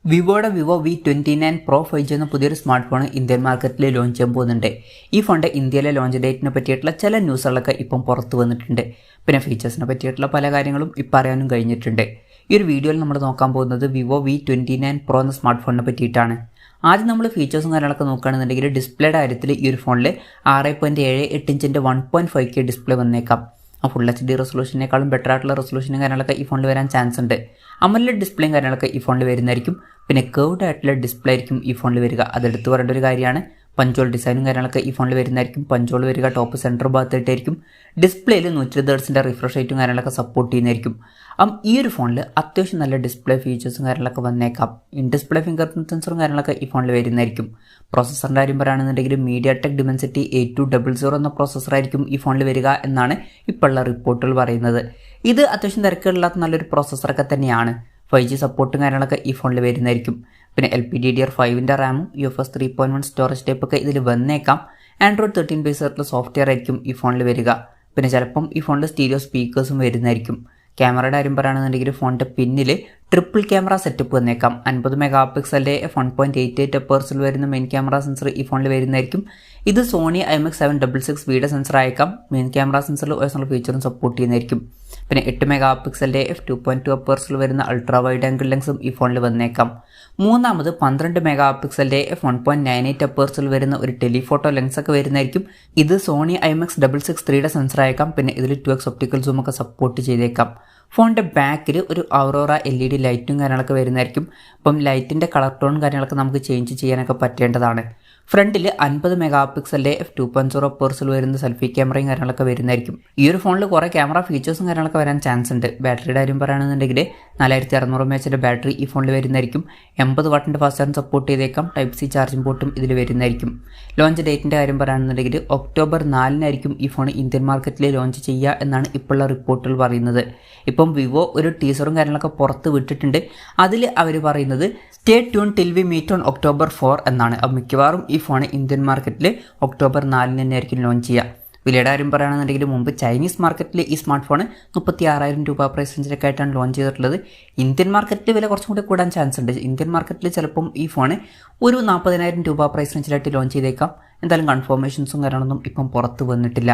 വിവോയുടെ Vivo V29 Pro 5G എന്ന പുതിയൊരു smart phone Indian മാർക്കറ്റിൽ ലോഞ്ച് ചെയ്യാൻ പോകുന്നുണ്ട്. ഈ ഫോണിൻ്റെ ഇന്ത്യയിലെ ലോഞ്ച് ഡേറ്റിനെ പറ്റിയിട്ടുള്ള ചില ന്യൂസുകളൊക്കെ ഇപ്പം പുറത്ത് വന്നിട്ടുണ്ട്. പിന്നെ ഫീച്ചേഴ്സിനെ പറ്റിയിട്ടുള്ള പല കാര്യങ്ങളും ഇപ്പം അറിയാനും കഴിഞ്ഞിട്ടുണ്ട്. ഈ ഒരു വീഡിയോയിൽ നമ്മൾ നോക്കാൻ പോകുന്നത് വിവോ V29 Pro എന്ന സ്മാർട്ട് ഫോണിനെ പറ്റിയിട്ടാണ്. ആദ്യം നമ്മൾ ഫീച്ചേഴ്സും കാര്യങ്ങളൊക്കെ നോക്കുകയാണെന്നുണ്ടെങ്കിൽ ഡിസ്പ്ലേയുടെ കാര്യത്തിൽ ഈ ഒരു ഫോണിൽ 6.78 ഇഞ്ചിൻ്റെ 1.5K ഡിസ്പ്ലേ വന്നേക്കാം. ഫുൾ HD റെസൊല്യൂഷനേക്കാളും ബെറ്റർ ആയിട്ടുള്ള റെസൊല്യൂഷനും കാര്യങ്ങളൊക്കെ ഈ ഫോണിൽ വരാൻ ചാൻസ് ഉണ്ട്. AMOLED ഡിസ്പ്ലേയും കാര്യങ്ങളൊക്കെ ഈ ഫോണിൽ വരുന്നതായിരിക്കും. പിന്നെ കേർവ്ഡ് ആയിട്ടുള്ള ഡിസ്പ്ലേ ആയിരിക്കും ഈ ഫോണിൽ വരിക. അതെടുത്ത് പറയേണ്ട ഒരു കാര്യമാണ്. പഞ്ചോൾ ഡിസൈനും കാര്യങ്ങളൊക്കെ ഈ ഫോണിൽ വരുന്നതായിരിക്കും. പഞ്ചോൾ വരിക ടോപ്പ് സെൻറ്റർ ഭാഗത്തായിട്ടായിരിക്കും. ഡിസ്പ്ലേയിൽ 120 ഹെർട്സിൻ്റെ റിഫ്രഷ് റേറ്റും കാര്യങ്ങളൊക്കെ സപ്പോർട്ട് ചെയ്യുന്നതായിരിക്കും. ഈ ഒരു ഫോണിൽ അത്യാവശ്യം നല്ല ഡിസ്പ്ലേ ഫീച്ചേഴ്സും കാര്യങ്ങളൊക്കെ വന്നേക്കാം. ഇൻ ഡിസ്പ്ലേ ഫിംഗർ പ്രിന്റ് സെൻസറും കാര്യങ്ങളൊക്കെ ഈ ഫോണിൽ വരുന്നതായിരിക്കും. പ്രോസസ്സറിൻ്റെ കാര്യം പറയുകയാണെന്നുണ്ടെങ്കിൽ mediatek dimensity 8200 എന്ന പ്രോസസ്സറായിരിക്കും ഈ ഫോണിൽ വരിക എന്നാണ് ഇപ്പോഴുള്ള റിപ്പോർട്ടുകൾ പറയുന്നത്. ഇത് അത്യാവശ്യം തിരക്കുകളില്ലാത്ത നല്ലൊരു പ്രോസസ്സറൊക്കെ തന്നെയാണ്. 5G സപ്പോർട്ടും കാര്യങ്ങളൊക്കെ ഈ ഫോണിൽ വരുന്നതായിരിക്കും. പിന്നെ LPDDR5 റാമും UFS 3.1 സ്റ്റോറേജ് ടൈപ്പൊക്കെ ഇതിൽ വന്നേക്കാം. Android 13 ബേസ് ആയിട്ടുള്ള സോഫ്റ്റ്വെയർ ആയിരിക്കും ഈ ഫോണിൽ വരിക. പിന്നെ ചിലപ്പം ഈ ഫോണിൽ സ്റ്റീരിയോ സ്പീക്കേഴ്സും വരുന്നതായിരിക്കും. ക്യാമറയുടെ കാര്യം പറയുകയാണെന്നുണ്ടെങ്കിൽ ഫോണിൻ്റെ പിന്നിൽ ട്രിപ്പിൾ ക്യാമറ സെറ്റപ്പ് വന്നേക്കാം. 50 മെഗാ പിക്സലിൻ്റെ 1.88 എപ്പേഴ്സിൽ വരുന്ന മെയിൻ ക്യാമറ സെൻസർ ഈ ഫോണിൽ വരുന്നതായിരിക്കും. ഇത് സോണി IMX766 വീഡിയോ സെൻസർ അയക്കാം. മെയിൻ ക്യാമറ സെൻസറിൽ ഒരെണ്ണം ഫീച്ചറും സപ്പോർട്ട് ചെയ്യുന്നതായിരിക്കും. പിന്നെ 8 മെഗാ പിക്സലിൻ്റെ f2.2 എപ്പേഴ്സിൽ വരുന്ന അൾട്രാ വൈഡ് ആംഗിൾ ലെൻസും ഈ ഫോണിൽ വന്നേക്കാം. മൂന്നാമത് 12 മെഗാ പിക്സലിൻ്റെ f1.98 എപ്പേഴ്സിൽ വരുന്ന ഒരു ടെലിഫോട്ടോ ലെൻസൊക്കെ വരുന്നതായിരിക്കും. ഇത് സോണി IMX663 സെൻസർ അയക്കാം. പിന്നെ ഇതിൽ 2x ഒപ്റ്റിക്കൽ സൂം ഒക്കെ സപ്പോർട്ട് ചെയ്തേക്കാം. ഫോണിൻ്റെ ബാക്കിൽ ഒരു ഔറോറ LED ലൈറ്റും കാര്യങ്ങളൊക്കെ വരുന്നതായിരിക്കും. അപ്പം ലൈറ്റിൻ്റെ കളർ ടോൺ കാര്യങ്ങളൊക്കെ നമുക്ക് ചേഞ്ച് ചെയ്യാനൊക്കെ പറ്റേണ്ടതാണ്. ഫ്രണ്ടിൽ 50 മെഗാ പിക്സലിൻ്റെ f2.0 എപ്പേഴ്സിൽ വരുന്ന സെൽഫി ക്യാമറയും കാര്യങ്ങളൊക്കെ വരുന്നതായിരിക്കും. ഈ ഒരു ഫോണിൽ കുറേ ക്യാമറ ഫീച്ചേഴ്സും കാര്യങ്ങളൊക്കെ വരാൻ ചാൻസ് ഉണ്ട്. ബാറ്ററിയുടെ കാര്യം പറയുകയാണെന്നുണ്ടെങ്കിൽ 4600 mAh ബാറ്ററി ഈ ഫോണിൽ വരുന്നതായിരിക്കും. 80 വാട്ടിൻ്റെ ഫാസ്റ്റ് ചാർജ് സപ്പോർട്ട് ചെയ്തേക്കാം. Type-C ചാർജിംഗ് പോർട്ടും ഇതിൽ വരുന്നതായിരിക്കും. ലോഞ്ച് ഡേറ്റിൻ്റെ കാര്യം പറയുകയാണെന്നുണ്ടെങ്കിൽ ഒക്ടോബർ 4 ഈ ഫോൺ ഇന്ത്യൻ മാർക്കറ്റിൽ ലോഞ്ച് ചെയ്യുക എന്നാണ് ഇപ്പോഴുള്ള റിപ്പോർട്ടുകൾ പറയുന്നത്. ഇപ്പം വിവോ ഒരു ടീസറും കാര്യങ്ങളൊക്കെ പുറത്ത് വിട്ടിട്ടുണ്ട്. അതിൽ അവർ പറയുന്നത് stay tuned till we meet on October 4 എന്നാണ്. മിക്കവാറും ഈ ഫോൺ ഇന്ത്യൻ മാർക്കറ്റിൽ ഒക്ടോബർ 4 തന്നെ ആയിരിക്കും ലോഞ്ച് ചെയ്യുക. വിലയുടെ കാര്യം പറയുകയാണെന്നുണ്ടെങ്കിൽ മുമ്പ് ചൈനീസ് മാർക്കറ്റിൽ ഈ സ്മാർട്ട് ഫോൺ 36,000 രൂപ പ്രൈസ് റേഞ്ചിലൊക്കെ ആയിട്ടാണ് ലോഞ്ച് ചെയ്തിട്ടുള്ളത്. ഇന്ത്യൻ മാർക്കറ്റിൽ വില കുറച്ചും കൂടി കൂടാൻ ചാൻസ് ഉണ്ട്. ഇന്ത്യൻ മാർക്കറ്റിൽ ചിലപ്പം ഈ ഫോൺ ഒരു 40,000 രൂപ പ്രൈസ് റേഞ്ചിലായിട്ട് ലോഞ്ച് ചെയ്തേക്കാം. എന്തായാലും കൺഫർമേഷൻസും കാര്യങ്ങളൊന്നും ഇപ്പം പുറത്ത് വന്നിട്ടില്ല.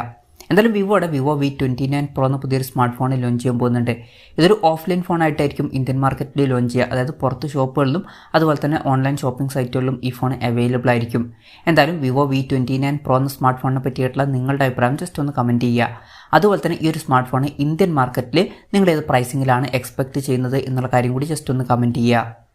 എന്തായാലും വിവോയുടെ വിവോ V29 Pro എന്ന പുതിയൊരു സ്മാർട്ട് ഫോൺ ലോഞ്ച് ചെയ്യാൻ പോകുന്നുണ്ട്. ഇതൊരു ഓഫ്ലൈൻ ഫോണായിട്ടായിരിക്കും ഇന്ത്യൻ മാർക്കറ്റിൽ ലോഞ്ച് ചെയ്യുക. അതായത് പുറത്ത് ഷോപ്പുകളിലും അതുപോലെ തന്നെ ഓൺലൈൻ ഷോപ്പിംഗ് സൈറ്റുകളിലും ഈ ഫോൺ അവൈലബിൾ ആയിരിക്കും. എന്തായാലും വിവോ V29 Pro എന്ന സ്മാർട്ട് ഫോണിനെ പറ്റിയിട്ടുള്ള നിങ്ങളുടെ അഭിപ്രായം ജസ്റ്റ് ഒന്ന് കമൻറ്റ് ചെയ്യുക. അതുപോലെ തന്നെ ഈ ഒരു സ്മാർട്ട് ഫോൺ ഇന്ത്യൻ മാർക്കറ്റിൽ നിങ്ങൾ ഏത് പ്രൈസിങ്ങിലാണ് എക്സ്പെക്റ്റ് ചെയ്യുന്നത് എന്നുള്ള കാര്യം കൂടി ജസ്റ്റ് ഒന്ന് കമൻറ്റ് ചെയ്യുക.